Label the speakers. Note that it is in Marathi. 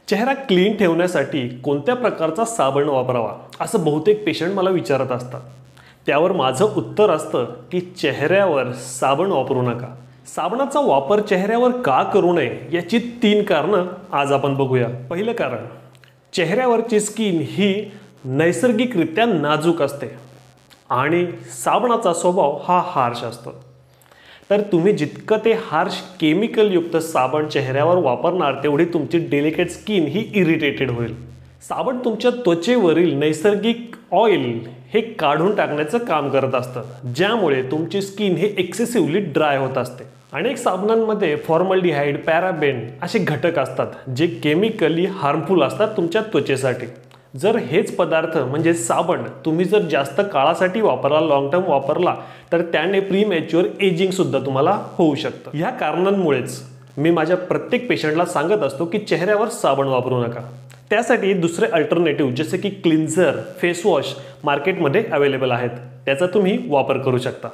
Speaker 1: चेहरा क्लीन ठेवण्यासाठी कोणत्या प्रकारचा साबण वापरावा असं बहुतेक पेशंट मला विचारत असतात। त्यावर माझं उत्तर असतं की चेहऱ्यावर साबण वापरू नका। साबणाचा वापर चेहऱ्यावर का करू नये याची 3 कारणं आज आपण बघूया। पहिलं कारण, चेहऱ्यावरची स्किन ही नैसर्गिकरित्या नाजूक असते आणि साबणाचा स्वभाव हा हार्श असतो। तर तुम्ही जितकं ते हार्श केमिकल युक्त साबण चेहऱ्यावर वापरणार तेवढी तुमची डेलिकेट स्किन ही इरिटेटेड होईल। साबण तुमच्या त्वचेवरील नैसर्गिक ऑइल हे काढून टाकण्याचं काम करत असतं, ज्यामुळे तुमची स्किन ही एक्सेसिव्हली ड्राय होत असते। अनेक साबणांमध्ये फॉर्मल्डिहाइड, पॅराबेन असे घटक असतात जे केमिकली हार्मफुल असतात तुमच्या त्वचेसाठी। जर हेच पदार्थ म्हणजे साबण तुम्ही जर जास्त काळासाठी वापरला, लॉंग टर्म वापरला, तर त्याने प्रीमॅच्युअर एजिंग सुद्धा तुम्हाला होऊ शकतं। ह्या कारणांमुळेच मी माझ्या प्रत्येक पेशंटला सांगत असतो की चेहऱ्यावर साबण वापरू नका। त्यासाठी दुसरे अल्टरनेटिव्ह जसे की क्लिन्झर, फेस वॉश मार्केटमध्ये अवेलेबल आहेत, त्याचा तुम्ही वापर करू शकता।